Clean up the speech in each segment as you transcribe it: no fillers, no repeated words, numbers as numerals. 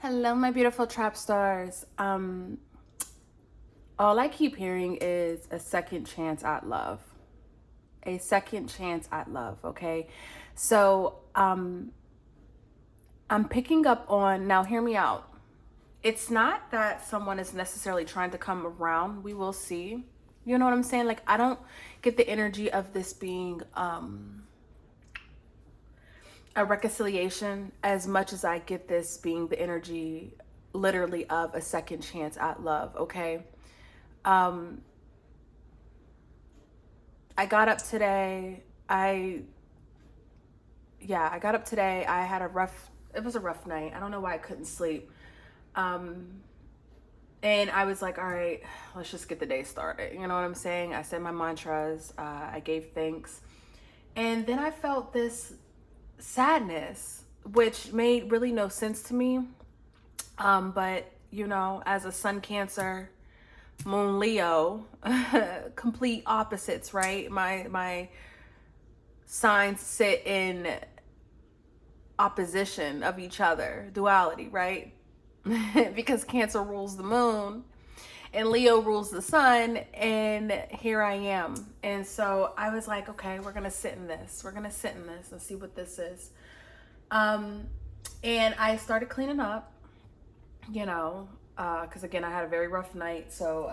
Hello, my beautiful trap stars. All I keep hearing is a second chance at love. A second chance at love, okay? So, I'm picking up on, now hear me out. It's not that someone is necessarily trying to come around. We will see. You know what I'm saying? Like, I don't get the energy of this being a reconciliation as much as I get this being the energy literally of a second chance at love, okay? Um, I got up today. I got up today. I had it was a rough night. I don't know why I couldn't sleep. Um, and I was like, all right, let's just get the day started. You know what I'm saying? I said my mantras. I gave thanks. And then I felt this sadness, which made really no sense to me. But, you know, as a sun Cancer, Moon Leo, complete opposites, right? My signs sit in opposition of each other, duality, right? Because Cancer rules the moon and Leo rules the sun, and here I am. And so I was like, okay, we're gonna sit in this. We're gonna sit in this and see what this is. And I started cleaning up, you know, because again, I had a very rough night, so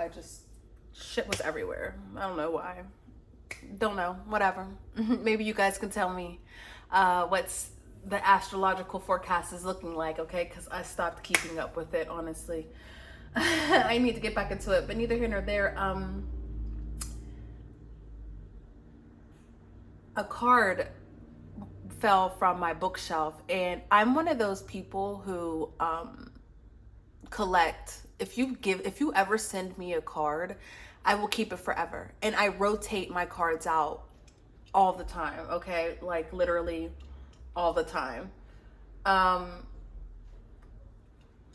shit was everywhere. I don't know why. Don't know. Whatever. Maybe you guys can tell me what's the astrological forecast is looking like, okay? Because I stopped keeping up with it, honestly. I need to get back into it, but neither here nor there. A card fell from my bookshelf, and I'm one of those people who collect. If you ever send me a card, I will keep it forever, and I rotate my cards out all the time, okay? Like literally all the time.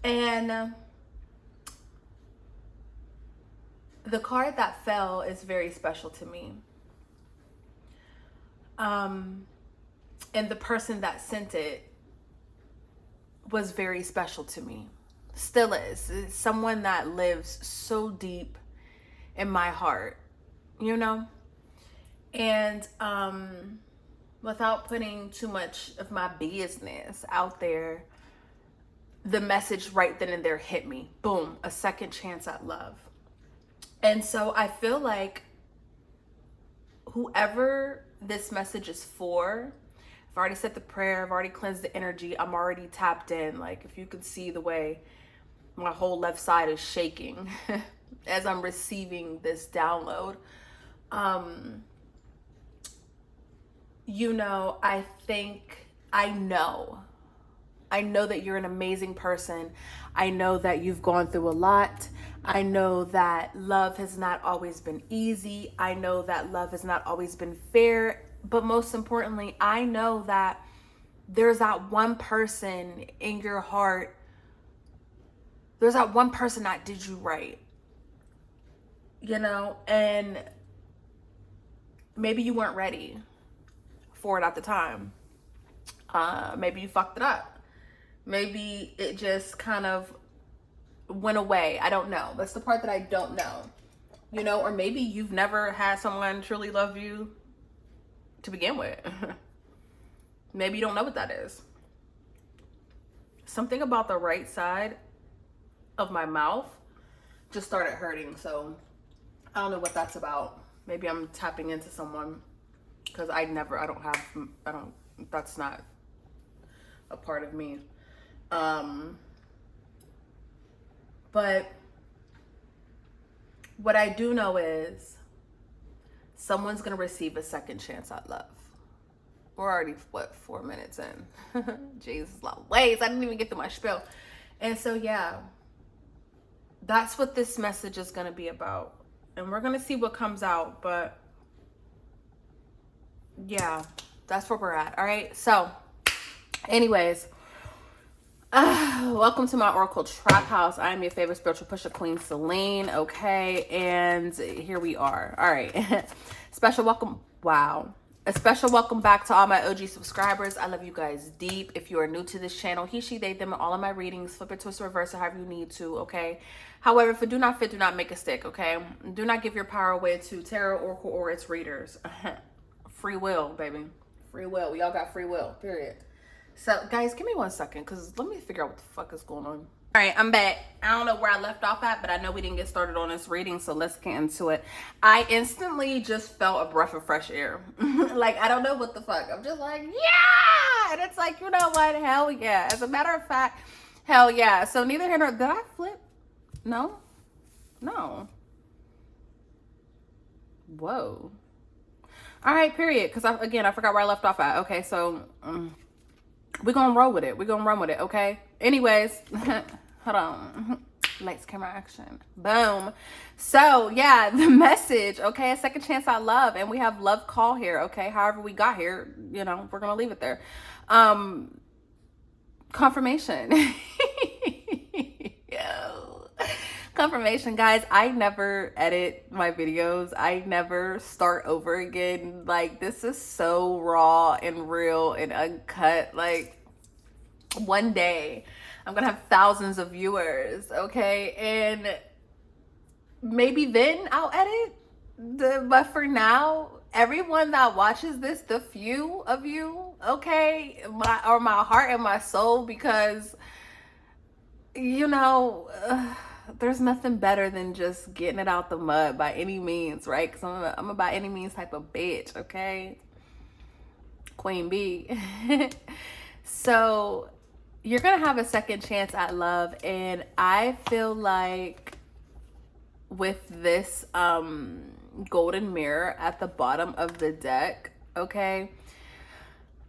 And the card that fell is very special to me. And the person that sent it was very special to me. Still is. It's someone that lives so deep in my heart, you know? And without putting too much of my business out there, the message right then and there hit me. Boom, a second chance at love. And so I feel like whoever this message is for, I've already said the prayer, I've already cleansed the energy, I'm already tapped in. Like, if you could see the way my whole left side is shaking as I'm receiving this download. You know, I know that you're an amazing person. I know that you've gone through a lot. I know that love has not always been easy. I know that love has not always been fair. But most importantly, I know that there's that one person in your heart. There's that one person that did you right. You know, and maybe you weren't ready for it at the time. Maybe you fucked it up. Maybe it just kind of went away. I don't know. That's the part that I don't know. You know, or maybe you've never had someone truly love you to begin with. Maybe you don't know what that is. Something about the right side of my mouth just started hurting. So I don't know what that's about. Maybe I'm tapping into someone, because that's not a part of me. But what I do know is someone's going to receive a second chance at love. We're already, 4 minutes in? Jesus, long ways. I didn't even get to my spiel. And so, yeah, that's what this message is going to be about. And we're going to see what comes out. But yeah, that's where we're at. All right. So anyways, welcome to my Oracle Traphouse. I am your favorite spiritual pusher, Queen Celine. Okay. And here we are. All right. Special welcome. Wow. A special welcome back to all my OG subscribers. I love you guys deep. If you are new to this channel, he, she, they, them, in all of my readings, flip it, twist, reverse it, however you need to, okay? However, if it do not fit, do not make a stick, okay? Do not give your power away to tarot, oracle, or its readers. Free will, baby. Free will. We all got free will, period. So, guys, give me 1 second, because let me figure out what the fuck is going on. All right, I'm back. I don't know where I left off at, but I know we didn't get started on this reading, so let's get into it. I instantly just felt a breath of fresh air. Like, I don't know what the fuck. I'm just like, yeah! And it's like, you know what? Hell yeah. As a matter of fact, hell yeah. So neither here nor... Did I flip? No? No. Whoa. All right, period. Because, I forgot where I left off at. Okay, so... we're going to roll with it. We're going to run with it, okay? Anyways... Hold on. Lights, camera, action. Boom. So, yeah, the message, okay? A second chance at love. And we have love call here, okay? However we got here, you know, we're going to leave it there. Confirmation. Yo. Confirmation, guys. I never edit my videos. I never start over again. Like, this is so raw and real and uncut. Like, one day... I'm going to have thousands of viewers, okay? And maybe then I'll edit. But for now, everyone that watches this, the few of you, okay? My heart and my soul, because, you know, there's nothing better than just getting it out the mud by any means, right? Because I'm a by any means type of bitch, okay? Queen bee. So... you're going to have a second chance at love, and I feel like with this golden mirror at the bottom of the deck, okay,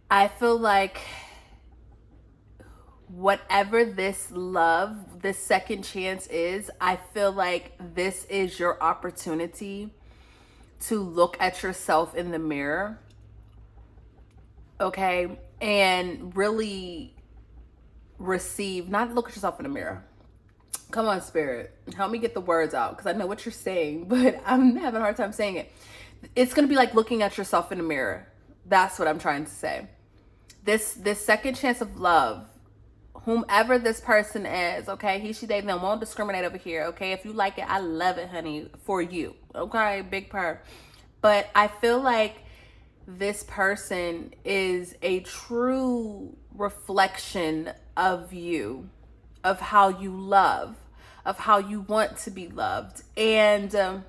I feel like whatever this love, this second chance is, I feel like this is your opportunity to look at yourself in the mirror, okay, and really... receive, not look at yourself in the mirror. Come on, spirit, help me get the words out, because I know what you're saying, but I'm having a hard time saying it. It's going to be like looking at yourself in the mirror. That's what I'm trying to say. This second chance of love, whomever this person is, okay, he, she, they, them, won't discriminate over here, okay? If you like it, I love it, honey, for you, okay? Big purr. But I feel like this person is a true reflection of you, of how you love, of how you want to be loved. And I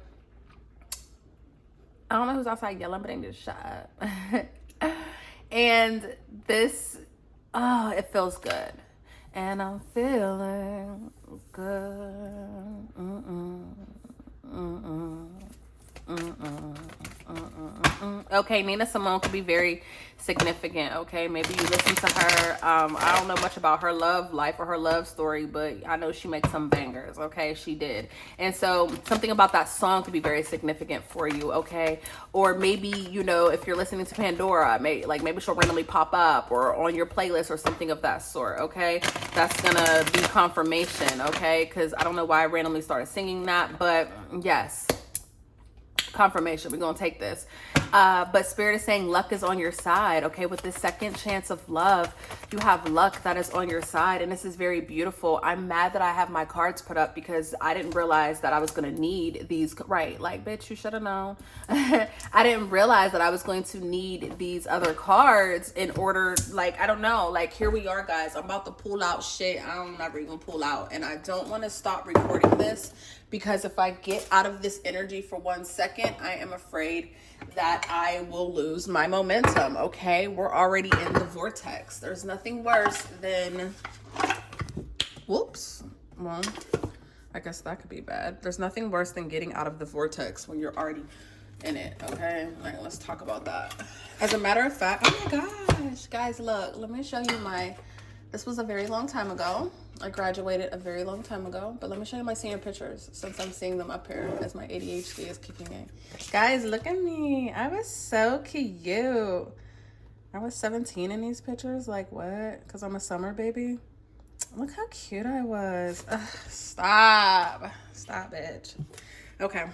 don't know who's outside yelling, but they need to shut up. And this, oh, it feels good. And I'm feeling good. Okay, Nina Simone could be very significant, okay? Maybe you listen to her. I don't know much about her love life or her love story, but I know she makes some bangers, okay? She did. And so something about that song could be very significant for you, okay? Or maybe, you know, if you're listening to Pandora, maybe she'll randomly pop up or on your playlist or something of that sort, okay? That's gonna be confirmation, okay? Because I don't know why I randomly started singing that, but yes. Confirmation. We're gonna take this, but spirit is saying luck is on your side, okay? With this second chance of love, you have luck that is on your side, and this is very beautiful. I'm mad that I have my cards put up because I didn't realize that I was gonna need these, right? Like, bitch, you should have known. I didn't realize that I was going to need these other cards in order, like, I don't know, like, here we are, guys. I'm about to pull out shit I'm never even pull out, and I don't want to stop recording this, because if I get out of this energy for 1 second, I am afraid that I will lose my momentum, okay? We're already in the vortex. There's nothing worse than, whoops, well, I guess that could be bad. There's nothing worse than getting out of the vortex when you're already in it, okay? All right, let's talk about that. As a matter of fact, oh my gosh, guys, look, let me show you this was a very long time ago. I graduated a very long time ago, but let me show you my senior pictures since I'm seeing them up here as my ADHD is kicking in. Guys, look at me. I was so cute. I was 17 in these pictures. Like, what? Because I'm a summer baby? Look how cute I was. Ugh, stop. Stop, bitch. Okay.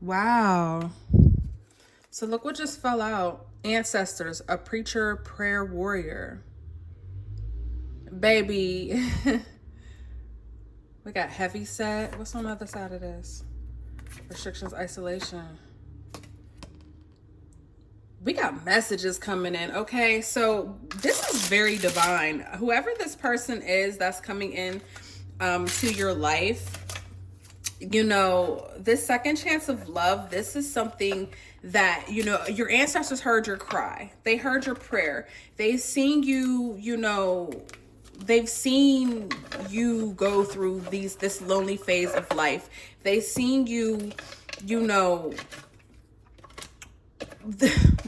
Wow. So look what just fell out. Ancestors, a preacher, prayer warrior. Baby. We got heavy set. What's on the other side of this? Restrictions, isolation. We got messages coming in. Okay, so this is very divine. Whoever this person is that's coming in to your life, you know, this second chance of love, this is something that, you know, your ancestors heard your cry. They heard your prayer. They've seen you, you know, they've seen you go through this lonely phase of life. They've seen you, you know,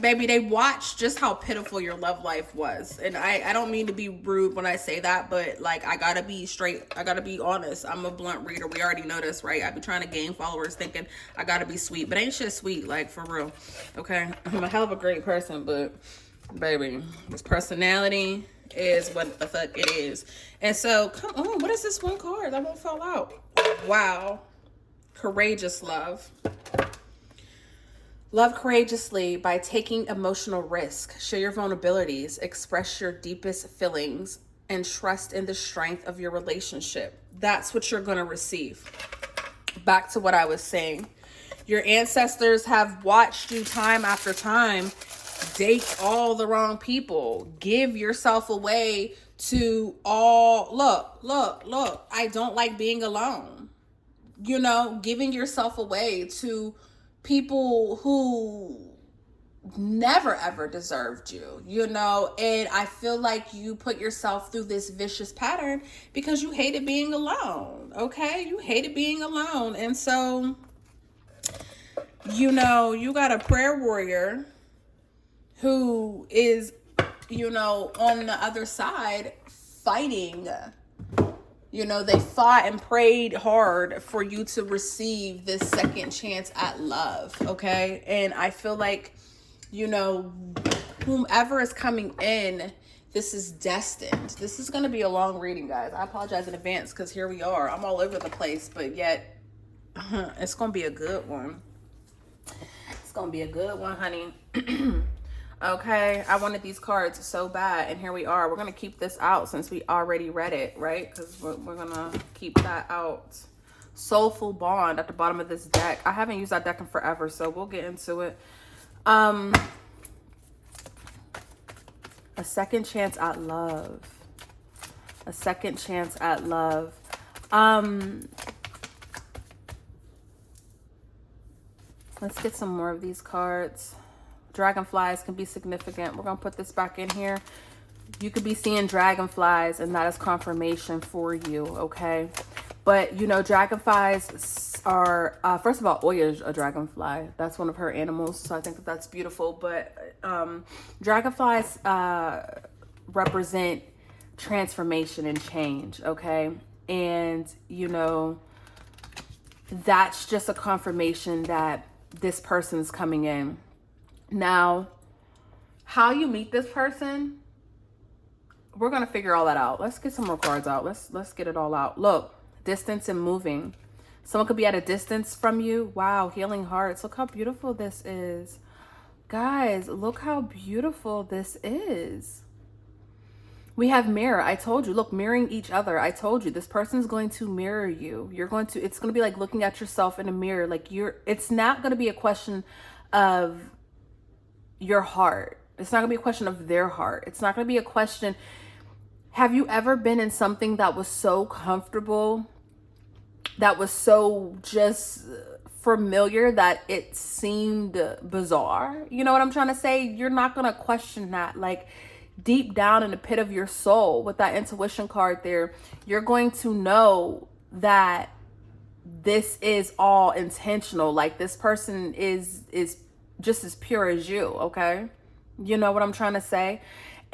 baby, they watched just how pitiful your love life was. And I don't mean to be rude when I say that, but like, I gotta be straight. I gotta be honest. I'm a blunt reader. We already know this, right? I be trying to gain followers thinking I gotta be sweet, but ain't shit sweet, like, for real. Okay, I'm a hell of a great person, but baby, this personality is what the fuck it is. And so, come on, what is this one card that won't fall out? Wow. Courageous love. Love courageously by taking emotional risk. Share your vulnerabilities. Express your deepest feelings and trust in the strength of your relationship. That's what you're going to receive. Back to what I was saying. Your ancestors have watched you time after time date all the wrong people. Give yourself away to all, look, I don't like being alone. You know, giving yourself away to people who never ever deserved you, you know, and I feel like you put yourself through this vicious pattern because you hated being alone. Okay, you hated being alone. And so, you know, you got a prayer warrior who is, you know, on the other side fighting. You know, they fought and prayed hard for you to receive this second chance at love, okay? And I feel like, you know, whomever is coming in, this is destined. This is going to be a long reading, guys. I apologize in advance because here we are. I'm all over the place, but yet it's going to be a good one. It's going to be a good one, honey. Okay, I wanted these cards so bad, and here we are. We're going to keep this out since we already read it, right? Because we're going to keep that out. Soulful Bond at the bottom of this deck. I haven't used that deck in forever, so we'll get into it. A second chance at love. A second chance at love. Let's get some more of these cards. Dragonflies can be significant. We're going to put this back in here. You could be seeing dragonflies, and that is confirmation for you, okay? But, you know, dragonflies are, first of all, Oya is a dragonfly. That's one of her animals, so I think that that's beautiful. But dragonflies represent transformation and change, okay? And, you know, that's just a confirmation that this person's coming in. Now, how you meet this person, we're going to figure all that out. Let's get some more cards out. Let's get it all out. Look, distance and moving. Someone could be at a distance from you. Wow, healing hearts. Look how beautiful this is. Guys, look how beautiful this is. We have mirror. I told you. Look, mirroring each other. I told you. This person's going to mirror you. It's going to be like looking at yourself in a mirror. Like it's not going to be a question of your heart. It's not gonna be a question of their heart. It's not gonna be a question. Have you ever been in something that was so comfortable, that was so just familiar that it seemed bizarre? You know what I'm trying to say? You're not gonna question that. Like, deep down in the pit of your soul, with that intuition card there, you're going to know that this is all intentional. Like, this person is just as pure as you, okay? You know what I'm trying to say?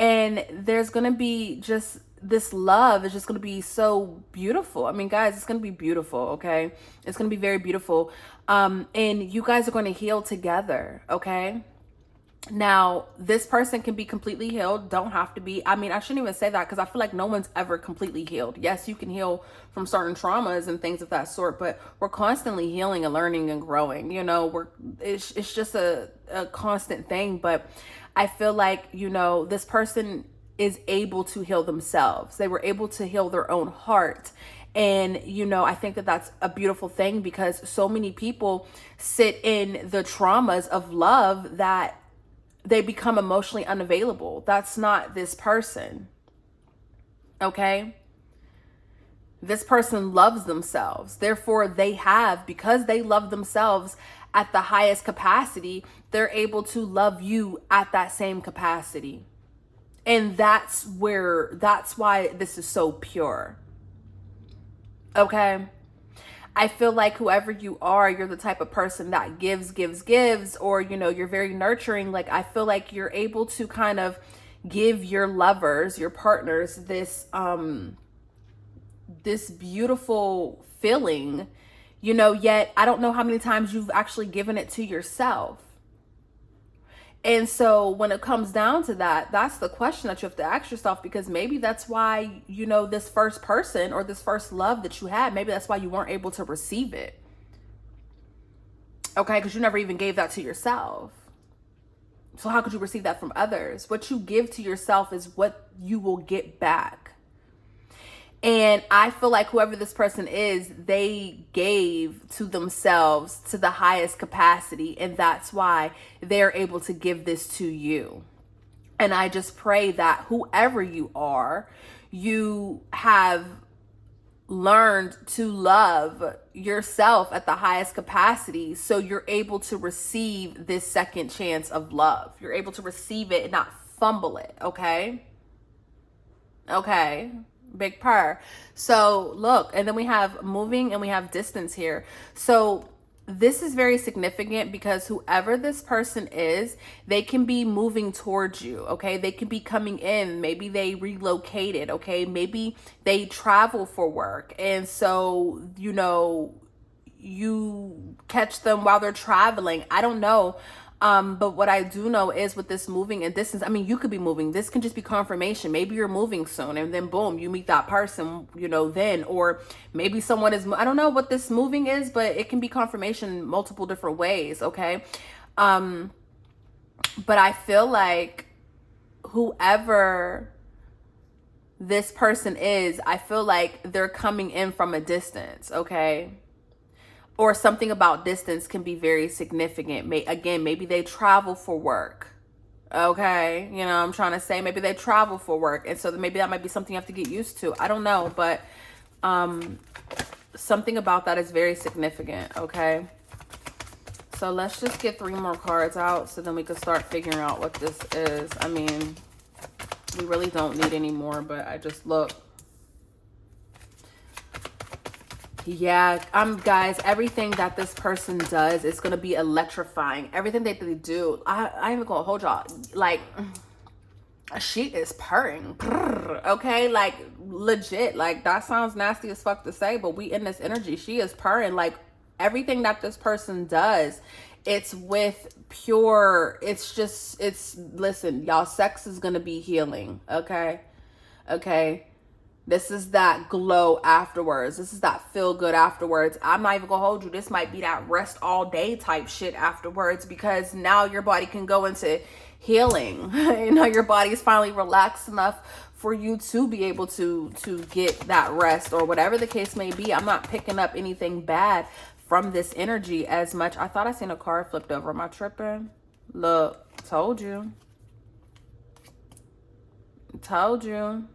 And there's gonna be just this love is just gonna be so beautiful. I mean, guys, it's gonna be beautiful, okay? It's gonna be very beautiful. And you guys are gonna heal together, okay? Now, this person can be completely healed, don't have to be. I mean, I shouldn't even say that because I feel like no one's ever completely healed. Yes, you can heal from certain traumas and things of that sort, but we're constantly healing and learning and growing. You know, it's just a constant thing. But I feel like, you know, this person is able to heal themselves. They were able to heal their own heart. And, you know, I think that that's a beautiful thing because so many people sit in the traumas of love that they become emotionally unavailable. That's not this person. Okay? This person loves themselves. Therefore, because they love themselves at the highest capacity, they're able to love you at that same capacity. And that's why this is so pure. Okay? I feel like whoever you are, you're the type of person that gives, or, you know, you're very nurturing. Like, I feel like you're able to kind of give your lovers, your partners, this beautiful feeling, you know, yet I don't know how many times you've actually given it to yourself. And so when it comes down to that, that's the question that you have to ask yourself, because maybe that's why, you know, this first person or this first love that you had, maybe that's why you weren't able to receive it. Okay, because you never even gave that to yourself. So how could you receive that from others? What you give to yourself is what you will get back. And I feel like whoever this person is, they gave to themselves to the highest capacity. And that's why they're able to give this to you. And I just pray that whoever you are, you have learned to love yourself at the highest capacity. So you're able to receive this second chance of love. You're able to receive it and not fumble it. Okay? Okay. Big purr. So look, and then we have moving and we have distance here. So this is very significant because whoever this person is, they can be moving towards you. Okay. They can be coming in. Maybe they relocated. Okay. Maybe they travel for work. And so, you know, you catch them while they're traveling. I don't know. But what I do know is with this moving and distance, I mean, you could be moving. This can just be confirmation. Maybe you're moving soon and then boom, you meet that person, you know, then, or maybe someone is, I don't know what this moving is, but it can be confirmation multiple different ways. Okay. But I feel like whoever this person is, I feel like they're coming in from a distance. Okay. Or something about distance can be very significant. Maybe they travel for work. Okay. You know, I'm trying to say maybe they travel for work. And so maybe that might be something you have to get used to. I don't know. But something about that is very significant. Okay. So let's just get 3 more cards out so then we can start figuring out what this is. I mean, we really don't need any more, but I just look. Yeah, guys, everything that this person does is going to be electrifying. Everything that they do, I ain't even going to hold y'all. Like, she is purring. Okay, like, legit. Like, that sounds nasty as fuck to say, but we in this energy. She is purring. Like, everything that this person does, it's with pure, listen, y'all, sex is going to be healing. Okay? Okay? This is that glow afterwards. This is that feel good afterwards. I'm not even gonna hold you. This might be that rest all day type shit afterwards, because now your body can go into healing. You know, your body is finally relaxed enough for you to be able to get that rest or whatever the case may be. I'm not picking up anything bad from this energy as much. I thought I seen a card flipped over. Am I tripping? Look, told you. Told you.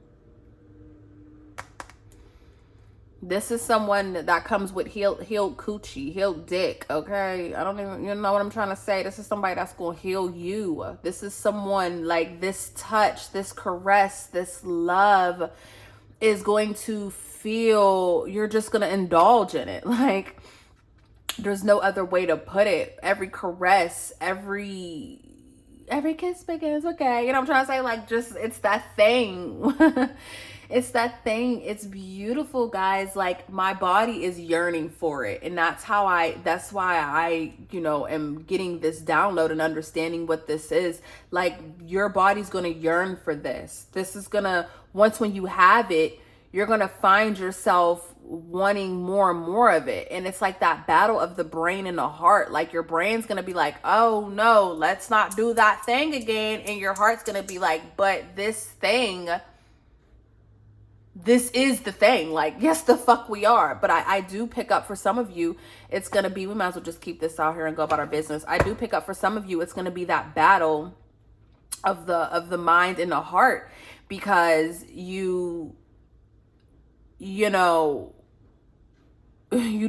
This is someone that comes with healed coochie, healed dick, okay? I don't even, you know what I'm trying to say? This is somebody that's going to heal you. This is someone, like, this touch, this caress, this love is going to feel, you're just going to indulge in it. Like, there's no other way to put it. Every caress, every kiss begins, okay? You know what I'm trying to say? Like, just, it's that thing. It's that thing. It's beautiful, guys. Like, my body is yearning for it. And that's why I, am getting this download and understanding what this is. Like, your body's going to yearn for this. This is going to, once when you have it, you're going to find yourself wanting more and more of it. And it's like that battle of the brain and the heart. Like, your brain's going to be like, oh no, let's not do that thing again. And your heart's going to be like, but this is the thing. Like, yes, the fuck we are. But I do pick up for some of you, it's going to be, we might as well just keep this out here and go about our business. I do pick up for some of you, it's going to be that battle of the mind and the heart, because you're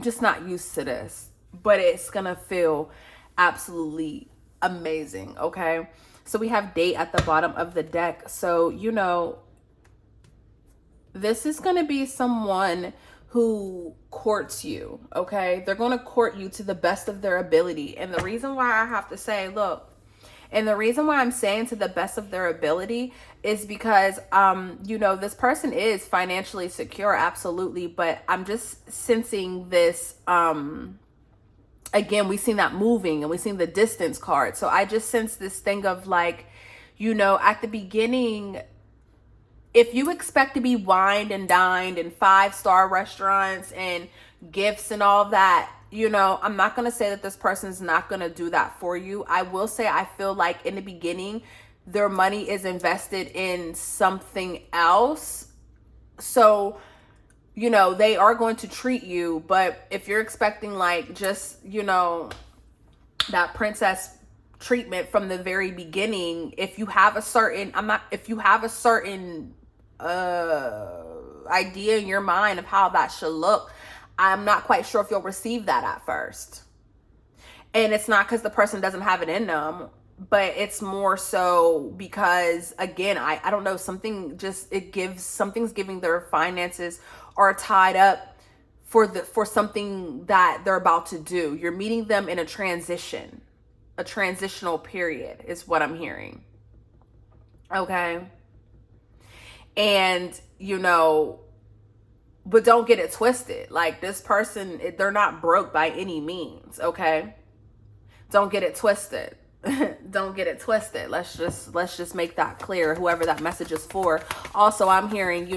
just not used to this, but it's going to feel absolutely amazing. Okay. So we have date at the bottom of the deck. So, this is going to be someone who courts you, okay? They're going to court you to the best of their ability. And the reason why I have to say, look, and the reason why I'm saying to the best of their ability is because, this person is financially secure, absolutely. But I'm just sensing this, again, we've seen that moving and we've seen the distance card. So I just sense this thing of like, at the beginning, if you expect to be wined and dined in 5-star restaurants and gifts and all that, I'm not going to say that this person's not going to do that for you. I will say, I feel like in the beginning, their money is invested in something else. So, they are going to treat you. But if you're expecting like just, that princess treatment from the very beginning, if you have a certain idea in your mind of how that should look, I'm not quite sure if you'll receive that at first. And it's not because the person doesn't have it in them, but it's more so because, again, I don't know, something's giving their finances are tied up for something that they're about to do. You're meeting them in a transitional period is what I'm hearing. Okay. And, but don't get it twisted. Like, this person, they're not broke by any means. Okay. Don't get it twisted. Don't get it twisted. Let's just make that clear, whoever that message is for. Also, I'm hearing,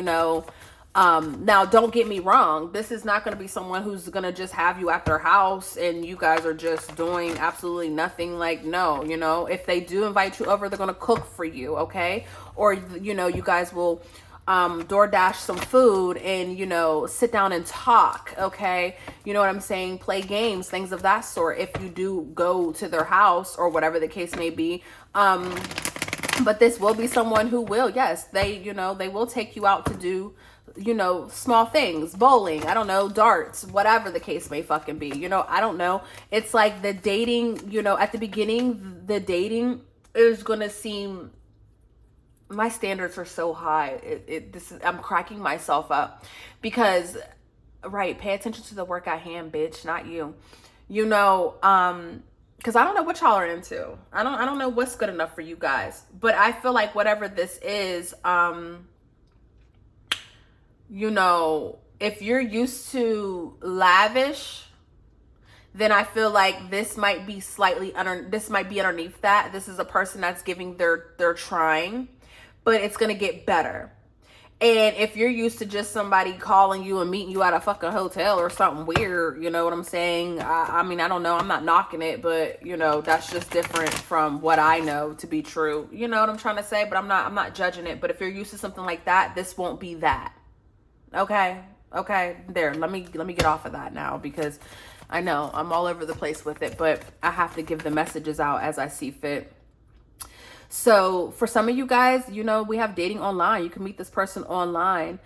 now don't get me wrong. This is not going to be someone who's going to just have you at their house and you guys are just doing absolutely nothing. Like, no, if they do invite you over, they're going to cook for you. Okay. Or, you guys will, DoorDash some food and, sit down and talk. Okay. You know what I'm saying? Play games, things of that sort. If you do go to their house or whatever the case may be. But this will be someone who will, yes, they will take you out to do, small things, bowling, I don't know, darts, whatever the case may fucking be. I don't know. It's like the dating, at the beginning, the dating is going to seem, my standards are so high. I'm cracking myself up because, right, pay attention to the work at hand, bitch, not you. Because I don't know what y'all are into. I don't know what's good enough for you guys. But I feel like whatever this is, if you're used to lavish, then I feel like this might be underneath that. This is a person that's giving their trying, but it's going to get better. And if you're used to just somebody calling you and meeting you at a fucking hotel or something weird, you know what I'm saying? I mean, I don't know. I'm not knocking it, but that's just different from what I know to be true. You know what I'm trying to say? But I'm not judging it. But if you're used to something like that, this won't be that. Okay. There. Let me get off of that now, because I know I'm all over the place with it, but I have to give the messages out as I see fit. So for some of you guys, we have dating online. You can meet this person online.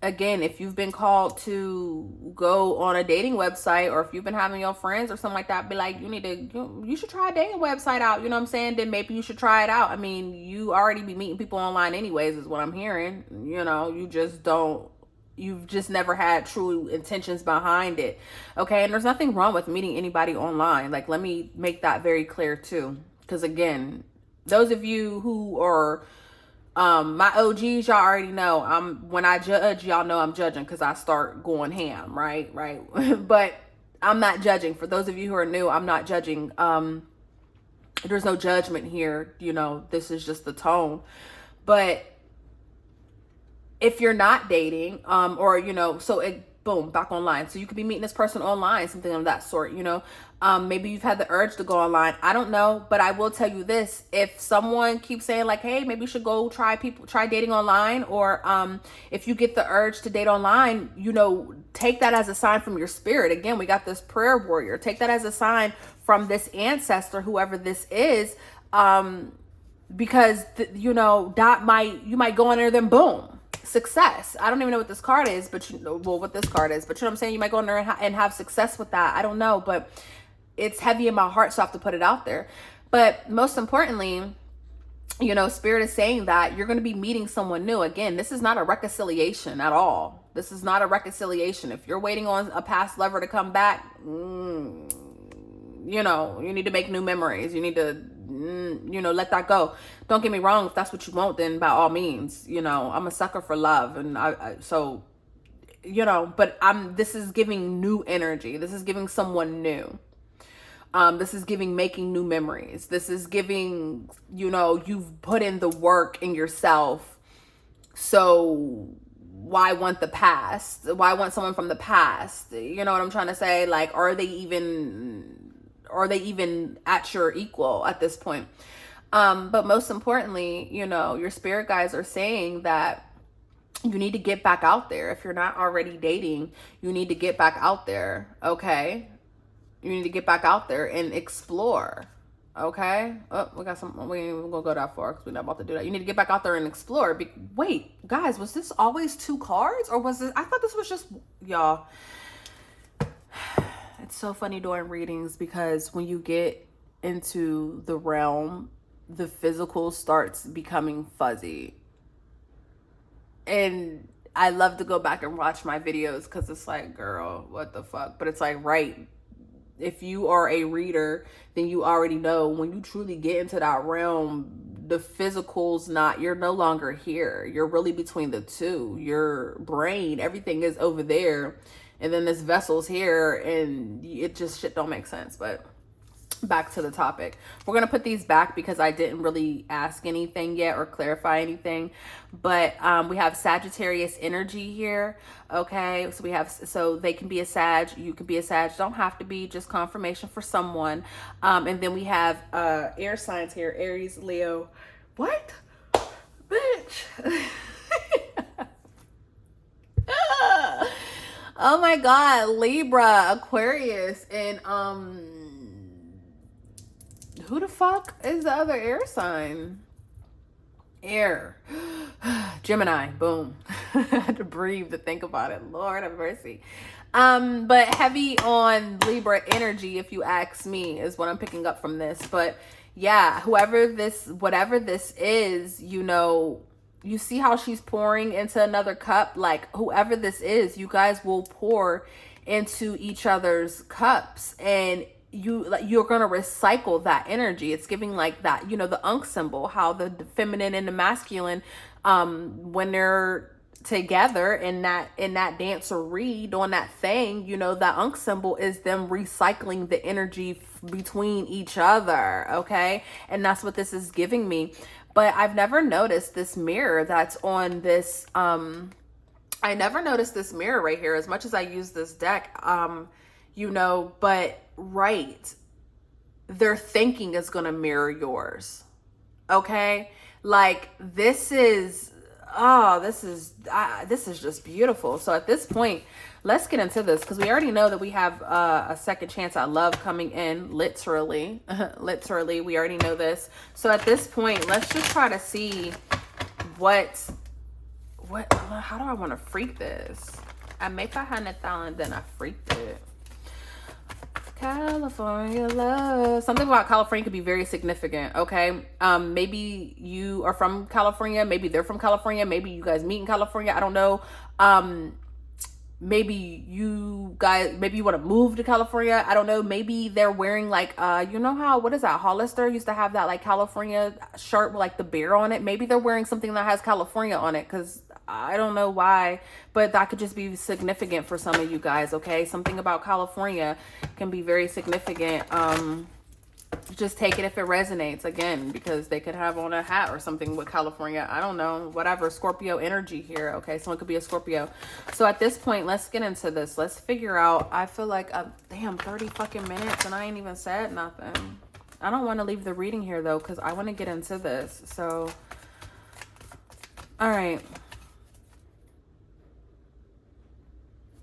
Again, if you've been called to go on a dating website, or if you've been having your friends or something like that, be like, you should try a dating website out. You know what I'm saying? Then maybe you should try it out. I mean, you already be meeting people online anyways, is what I'm hearing. You've just never had true intentions behind it. Okay. And there's nothing wrong with meeting anybody online. Like, let me make that very clear too. Because again, those of you who are My OGs, y'all already know. When I judge, y'all know I'm judging because I start going ham, right? But I'm not judging. For those of you who are new, I'm not judging. There's no judgment here. This is just the tone. But if you're not dating, boom, back online. So you could be meeting this person online, something of that sort, maybe you've had the urge to go online. I don't know, but I will tell you this. If someone keeps saying like, hey, maybe you should go try dating online, or if you get the urge to date online, take that as a sign from your spirit. Again, we got this prayer warrior. Take that as a sign from this ancestor, whoever this is, because you might go in there, then boom, success. I don't even know what this card is, but what this card is, but you know what I'm saying? You might go in there and have success with that. I don't know, but it's heavy in my heart, so I have to put it out there. But most importantly, Spirit is saying that you're going to be meeting someone new. Again, this is not a reconciliation at all. This is not a reconciliation. If you're waiting on a past lover to come back, you need to make new memories. You need to let that go. Don't get me wrong. If that's what you want, then by all means, I'm a sucker for love. And this is giving new energy. This is giving someone new. This is giving making new memories. This is giving, you've put in the work in yourself. So why want the past? Why want someone from the past? You know what I'm trying to say? Like, are they even at your equal at this point? But most importantly, your spirit guides are saying that you need to get back out there. If you're not already dating, you need to get back out there. Okay. You need to get back out there and explore. Okay. Oh, we ain't even gonna go that far because we're not about to do that. You need to get back out there and explore. Wait, guys, was this always 2 cards, or was this? I thought this was just, y'all. It's so funny doing readings because when you get into the realm, the physical starts becoming fuzzy. And I love to go back and watch my videos because it's like, girl, what the fuck? But it's like, right. If you are a reader, then you already know when you truly get into that realm, the physical's you're no longer here. You're really between the two. Your brain, everything is over there. And then this vessel's here, and it just shit don't make sense. But back to the topic. We're going to put these back because I didn't really ask anything yet or clarify anything. But we have Sagittarius energy here. Okay. So they can be a Sag. You can be a Sag. Don't have to be, just confirmation for someone. And then we have air signs here. Aries, Leo. What? Bitch. Oh my God, Libra, Aquarius, and who the fuck is the other air sign? Air. Gemini, boom. I had to breathe to think about it. Lord have mercy. But heavy on Libra energy, if you ask me, is what I'm picking up from this. But yeah, whatever this is, you see how she's pouring into another cup? Like, whoever this is, you guys will pour into each other's cups, and you're going to recycle that energy. It's giving like that, the Ankh symbol, how the feminine and the masculine, when they're together in that dancery doing that thing, that Ankh symbol is them recycling the energy between each other. Okay. And that's what this is giving me. But I've never noticed this mirror that's on this. I never noticed this mirror right here as much as I use this deck, but right. Their thinking is going to mirror yours. Okay. Like this is just beautiful. So at this point, let's get into this because we already know that we have a second chance at love coming in, literally. Literally, we already know this. So at this point, let's just try to see how do I want to freak this? I make 100,000, then I freaked it. California love. Something about California could be very significant, okay? Maybe you are from California. Maybe they're from California. Maybe you guys meet in California. I don't know. maybe you guys, maybe you want to move to California. I don't know. Maybe they're wearing like, you know how, what is that? Hollister used to have that like California shirt with like the bear on it. Maybe they're wearing something that has California on it, because I don't know why, but that could just be significant for some of you guys. Okay. Something about California can be very significant. Just take it if it resonates, again, because they could have on a hat or something with California. I don't know, whatever. Scorpio energy here. Okay, someone could be a Scorpio. So at this point, let's get into this. Let's figure out. I feel like damn 30 fucking minutes and I ain't even said nothing. I don't want to leave the reading here though, because I want to get into this. So all right,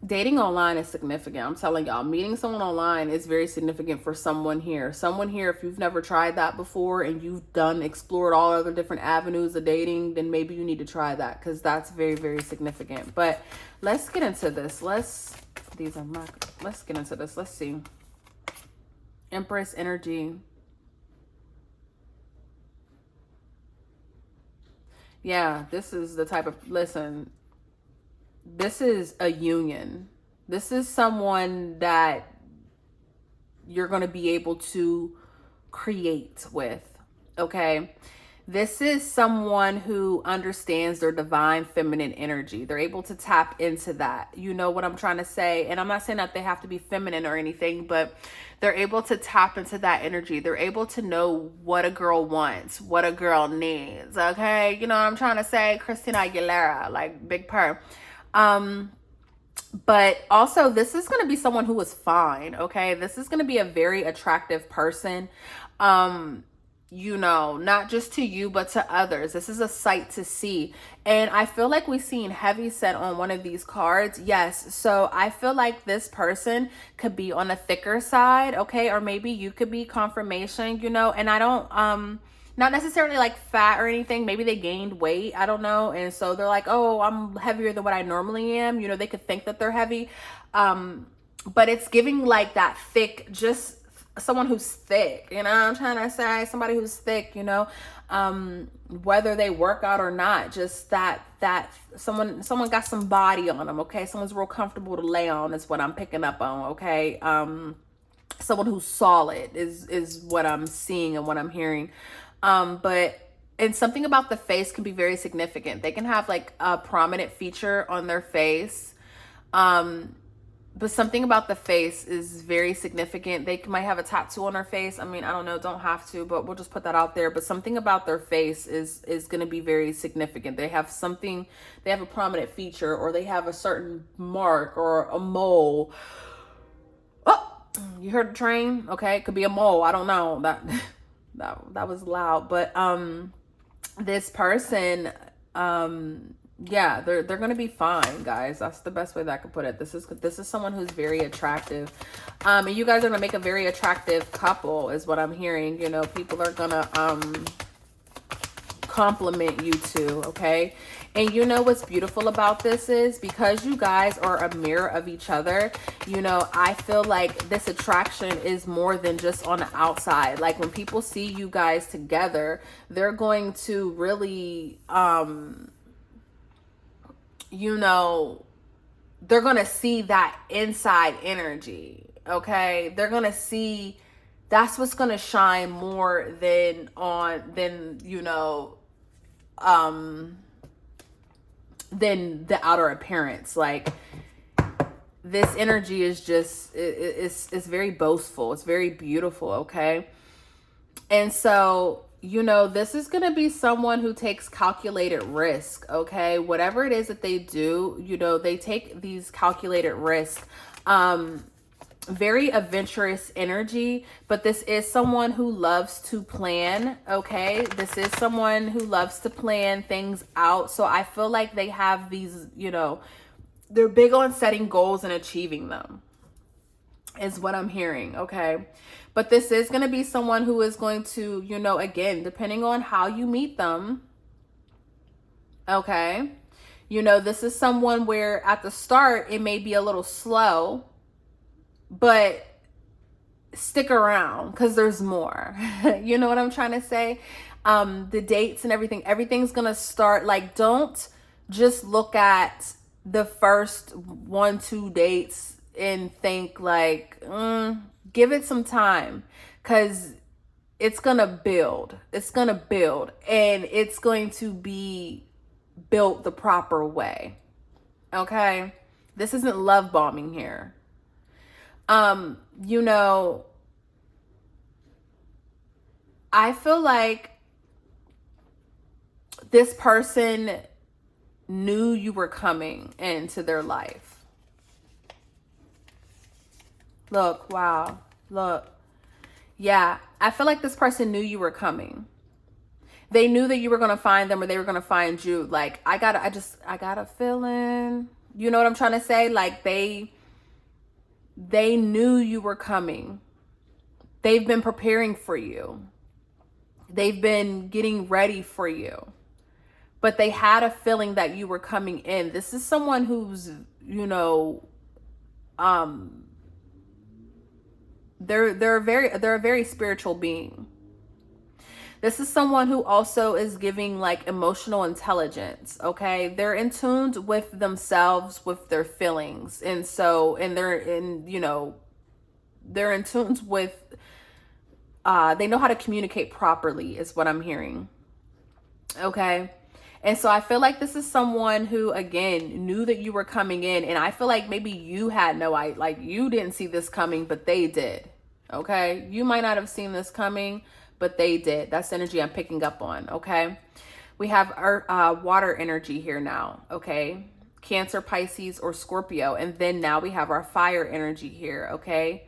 dating online is significant. I'm telling y'all, meeting someone online is very significant for someone here. Someone here, if you've never tried that before and you've explored all other different avenues of dating, then maybe you need to try that, because that's very, very significant. But let's get into this. Let's get into this. Let's see. Empress energy. Yeah, this is the type of, listen, this is a union. This is someone that you're going to be able to create with, okay? This is someone who understands their divine feminine energy. They're able to tap into that. You know what I'm trying to say? And I'm not saying that they have to be feminine or anything, but they're able to tap into that energy. They're able to know what a girl wants, what a girl needs, okay? You know what I'm trying to say? Christina Aguilera, like Big Purr. But also this is going to be someone who is fine. Okay. This is going to be a very attractive person. You know, not just to you, but to others. This is a sight to see. And I feel like we've seen heavy set on one of these cards. Yes. So I feel like this person could be on a thicker side. Okay. Or maybe you could be confirmation, you know, and I don't, not necessarily like fat or anything. Maybe they gained weight. I don't know. And so they're like, oh, I'm heavier than what I normally am. You know, they could think that they're heavy. But it's giving like that thick, just someone who's thick, you know what I'm trying to say? Somebody who's thick, you know, whether they work out or not, just that someone got some body on them. Okay. Someone's real comfortable to lay on is what I'm picking up on. Okay. Someone who's solid is what I'm seeing and what I'm hearing. And something about the face can be very significant. They can have like a prominent feature on their face. But something about the face is very significant. They might have a tattoo on their face. I mean, I don't know, don't have to, but we'll just put that out there. But something about their face is going to be very significant. They have something, they have a prominent feature, or they have a certain mark or a mole. Oh, you heard the train? Okay. It could be a mole. I don't know. That was loud, but this person, yeah, they're gonna be fine, guys. That's the best way that I could put it. This is someone who's very attractive, and you guys are gonna make a very attractive couple, is what I'm hearing. You know, people are gonna compliment you too. Okay. And you know what's beautiful about this is, because you guys are a mirror of each other, you know, I feel like this attraction is more than just on the outside. Like when people see you guys together, they're going to really, you know, they're going to see that inside energy. Okay. They're going to see, that's what's going to shine more than you know, than the outer appearance. Like this energy is just, it's very boastful. It's very beautiful. Okay. And so, you know, this is going to be someone who takes calculated risk. Okay. Whatever it is that they do, you know, they take these calculated risks. Very adventurous energy, but this is someone who loves to plan. Okay. This is someone who loves to plan things out. So I feel like they have these, you know, they're big on setting goals and achieving them, is what I'm hearing. Okay. But this is going to be someone who is going to, you know, again, depending on how you meet them. Okay. You know, this is someone where at the start, it may be a little slow, but stick around because there's more. You know what I'm trying to say? The dates and everything's going to start. Like, don't just look at the first 1-2 dates and think like, give it some time, because it's gonna build. It's gonna build, and it's going to be built the proper way. Okay? This isn't love bombing here. You know, I feel like this person knew you were coming into their life. Look, wow. Look. Yeah, I feel like this person knew you were coming. They knew that you were going to find them, or they were going to find you. Like, I got a feeling, you know what I'm trying to say? Like, they knew you were coming. They've been preparing for you. They've been getting ready for you. But they had a feeling that you were coming in. This is someone who's, you know, they're a very spiritual being. This is someone who also is giving like emotional intelligence, okay? They're in tune with themselves, with their feelings. And they're in tune with, they know how to communicate properly is what I'm hearing, okay? And so I feel like this is someone who, again, knew that you were coming in. And I feel like maybe you had no idea, like you didn't see this coming, but they did, okay? You might not have seen this coming, but they did. That's the energy I'm picking up on, okay? We have our water energy here now, okay? Cancer, Pisces, or Scorpio. And then now we have our fire energy here, okay?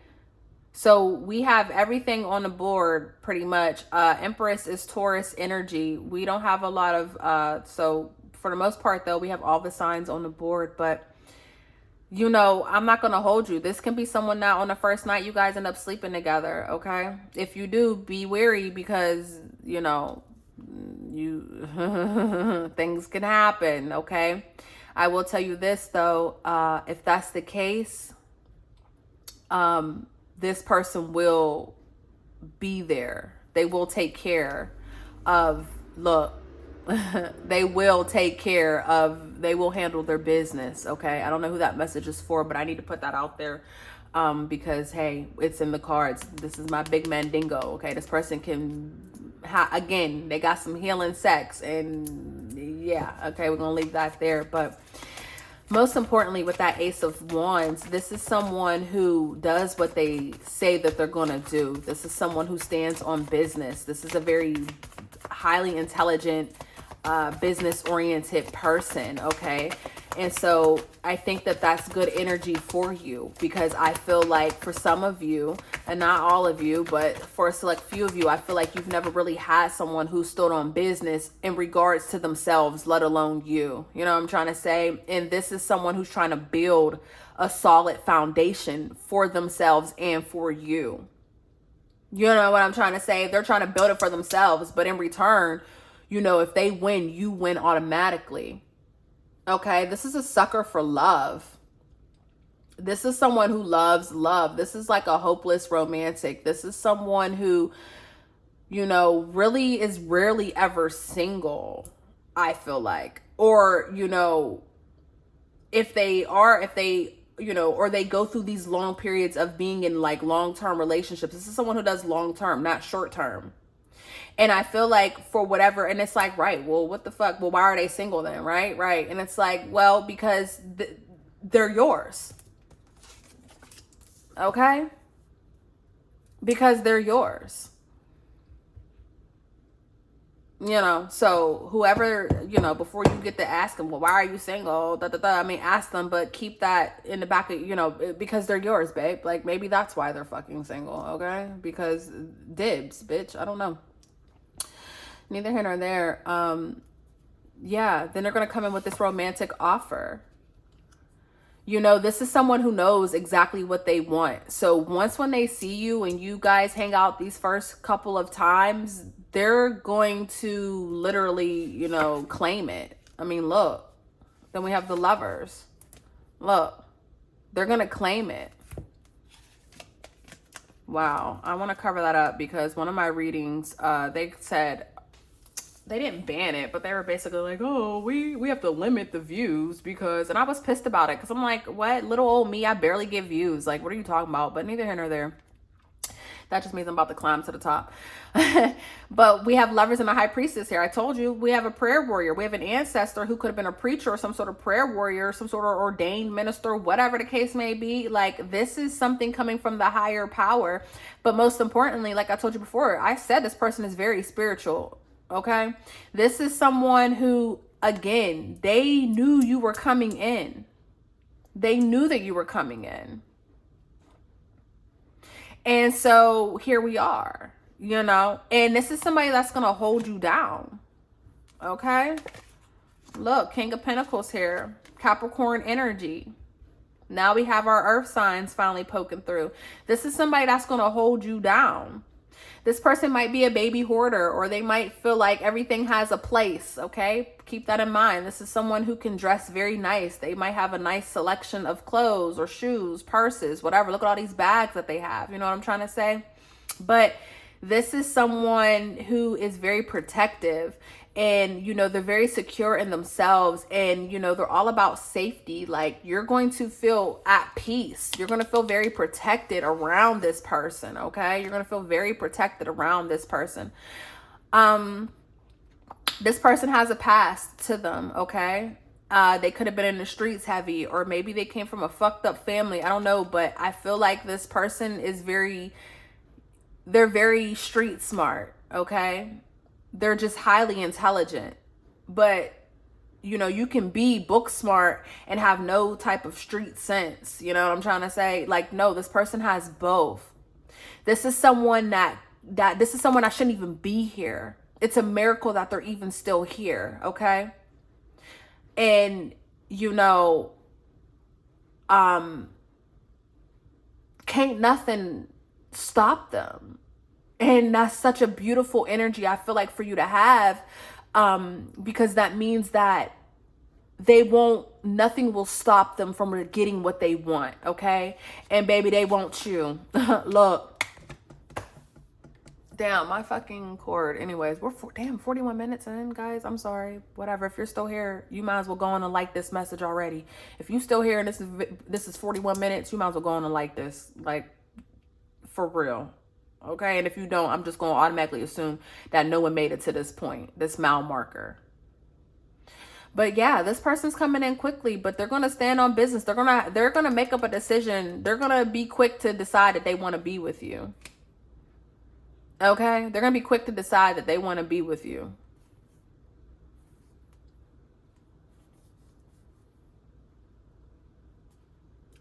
So we have everything on the board pretty much. Empress is Taurus energy. We don't have a lot of, so for the most part though, we have all the signs on the board, but you know, I'm not going to hold you. This can be someone that on the first night you guys end up sleeping together, okay? If you do, be wary, because, you know, things can happen, okay? I will tell you this though, if that's the case, this person will be there. They will take care of, look, they will handle their business, okay? I don't know who that message is for, but I need to put that out there, because, hey, it's in the cards. This is my big mandingo, okay? This person can, again, they got some healing sex, and yeah, okay, we're gonna leave that there. But most importantly, with that Ace of Wands, this is someone who does what they say that they're going to do. This is someone who stands on business. This is a very highly intelligent, business-oriented person, okay? And so I think that that's good energy for you, because I feel like for some of you, and not all of you, but for a select few of you, I feel like you've never really had someone who stood on business in regards to themselves, let alone you. You know what I'm trying to say? And this is someone who's trying to build a solid foundation for themselves and for you. You know what I'm trying to say? They're trying to build it for themselves, but in return, you know, if they win, you win automatically. Okay, this is a sucker for love. This is someone who loves love. This is like a hopeless romantic. This is someone who, you know, really is rarely ever single, I feel like. Or, you know, if they, you know, or they go through these long periods of being in like long-term relationships. This is someone who does long-term, not short-term. And I feel like for whatever, and it's like, right, well, what the fuck? Well, why are they single then? Right. And it's like, well, because they're yours. Okay. Because they're yours. You know, so whoever, you know, before you get to ask them, well, why are you single? I mean, ask them, but keep that in the back of, you know, because they're yours, babe. Like maybe that's why they're fucking single. Okay. Because dibs, bitch. I don't know. Neither here nor there. Yeah, then they're going to come in with this romantic offer. You know, this is someone who knows exactly what they want. So once when they see you and you guys hang out these first couple of times, they're going to literally, you know, claim it. I mean, look, then we have the Lovers. Look, they're going to claim it. Wow. I want to cover that up because one of my readings, they said, they didn't ban it, but they were basically like, oh, we have to limit the views because, and I was pissed about it because I'm like, what? Little old me, I barely get views. Like, what are you talking about? But neither here nor there. That just means I'm about to climb to the top. But we have lovers and a high priestess here. I told you, we have a prayer warrior. We have an ancestor who could have been a preacher or some sort of prayer warrior, some sort of ordained minister, whatever the case may be. Like, this is something coming from the higher power. But most importantly, like I told you before, I said this person is very spiritual. Okay. This is someone who, again, they knew you were coming in. They knew that you were coming in. And so here we are, you know, and this is somebody that's going to hold you down. Okay. Look, King of Pentacles here, Capricorn energy. Now we have our earth signs finally poking through. This is somebody that's going to hold you down. This person might be a baby hoarder, or they might feel like everything has a place, okay? Keep that in mind. This is someone who can dress very nice. They might have a nice selection of clothes or shoes, purses, whatever. Look at all these bags that they have. You know what I'm trying to say? But this is someone who is very protective, and, you know, they're very secure in themselves, and, you know, they're all about safety. Like, you're going to feel at peace. You're going to feel very protected around this person. Okay. You're going to feel very protected around this person. This person has a past to them. Okay. They could have been in the streets heavy, or maybe they came from a fucked up family. I don't know, but I feel like this person is they're very street smart. Okay. They're just highly intelligent, but, you know, you can be book smart and have no type of street sense. You know what I'm trying to say? Like, no, this person has both. This is someone this is someone I shouldn't even be here. It's a miracle that they're even still here. Okay. And, you know, can't nothing stop them. And that's such a beautiful energy, I feel like, for you to have, because that means that nothing will stop them from getting what they want, okay? And baby, they want you. Look. Damn, my fucking cord. Anyways, we're 41 minutes in, guys. I'm sorry. Whatever. If you're still here, you might as well go on and like this message already. If you still here and this is 41 minutes, you might as well go on and like this. Like, for real. Okay, and if you don't, I'm just going to automatically assume that no one made it to this point, this mile marker. But yeah, this person's coming in quickly, but they're going to stand on business. They're going to make up a decision. They're going to be quick to decide that they want to be with you. Okay, they're going to be quick to decide that they want to be with you.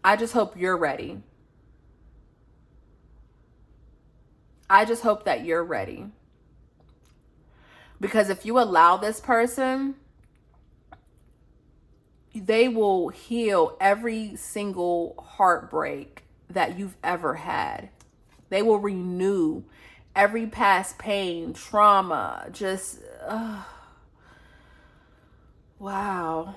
I just hope you're ready. I just hope that you're ready. Because if you allow this person, they will heal every single heartbreak that you've ever had. They will renew every past pain, trauma, just, wow.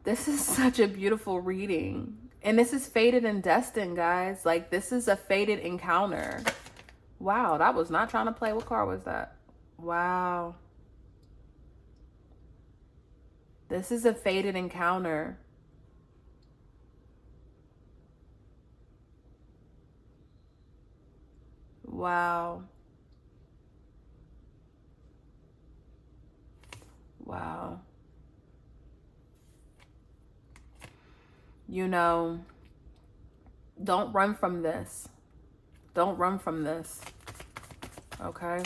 This is such a beautiful reading. And this is fated and destined, guys. Like, this is a fated encounter. Wow, that was not trying to play. What card was that? Wow. This is a fated encounter. Wow. Wow. You know, don't run from this. Don't run from this. Okay?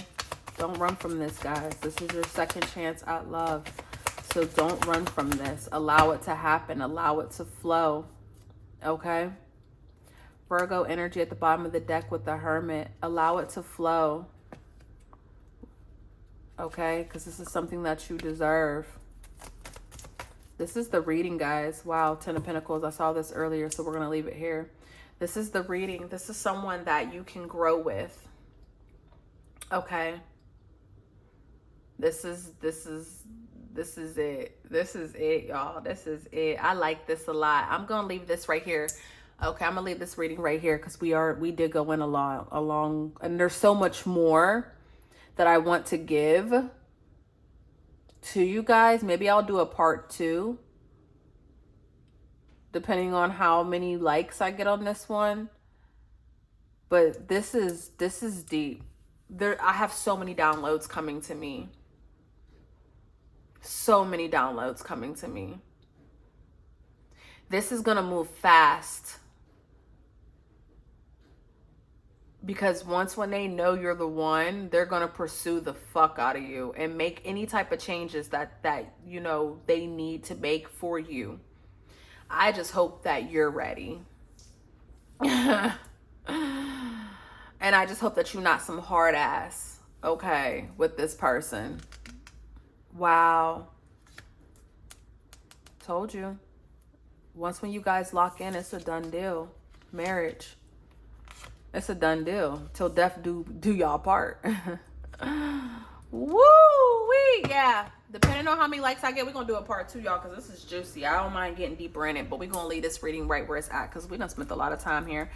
Don't run from this, guys. This is your second chance at love. So don't run from this. Allow it to happen. Allow it to flow. Okay? Virgo energy at the bottom of the deck with the Hermit. Allow it to flow. Okay? Because this is something that you deserve. This is the reading, guys. Wow, Ten of Pentacles. I saw this earlier, so we're going to leave it here. This is the reading. This is someone that you can grow with. Okay. This is it. This is it, y'all. This is it. I like this a lot. I'm going to leave this right here. Okay, I'm going to leave this reading right here because we did go in along, and there's so much more that I want to give. to you guys. Maybe I'll do a part 2, depending on how many likes I get on this one. But this is deep. I have so many downloads coming to me. So many downloads coming to me. This is going to move fast. Because when they know you're the one, they're going to pursue the fuck out of you and make any type of changes that you know they need to make for you. I just hope that you're ready. And I just hope that you're not some hard ass, okay, with this person. Wow. Told you. Once when you guys lock in, it's a done deal. Marriage. It's a done deal. Till death do y'all part. Woo-wee. Yeah. Depending on how many likes I get, we're going to do a part 2, y'all, because this is juicy. I don't mind getting deeper in it, but we're going to leave this reading right where it's at, because we done spent a lot of time here.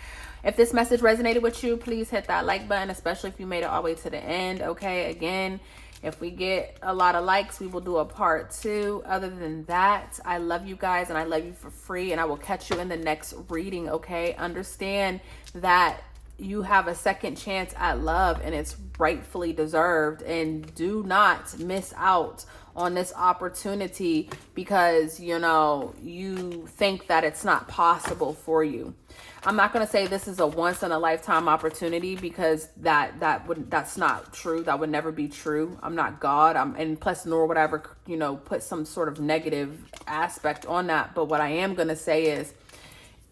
If this message resonated with you, please hit that like button, especially if you made it all the way to the end. Okay. Again, if we get a lot of likes, we will do a part 2. Other than that, I love you guys, and I love you for free, and I will catch you in the next reading. Okay. Understand that you have a second chance at love, and it's rightfully deserved. And do not miss out on this opportunity because, you know, you think that it's not possible for you. I'm not going to say this is a once in a lifetime opportunity, because that's not true. That would never be true. I'm not God. And plus, nor would I ever, you know, put some sort of negative aspect on that. But what I am going to say is,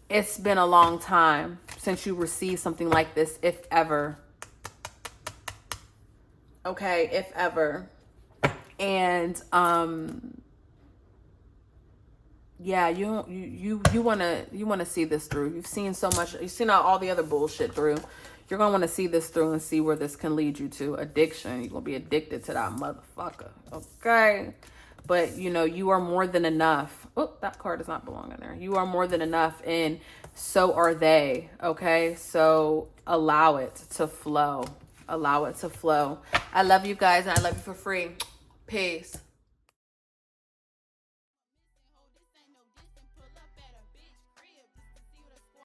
it's been a long time since you received something like this, if ever. Okay, if ever. And yeah, you want to see this through. You've seen so much. You've seen all the other bullshit through. You're going to want to see this through and see where this can lead you to. Addiction. You're going to be addicted to that motherfucker. Okay? But, you know, you are more than enough. Oh, that card does not belong in there. You are more than enough, and so are they. Okay? So allow it to flow. Allow it to flow. I love you guys, and I love you for free. Peace.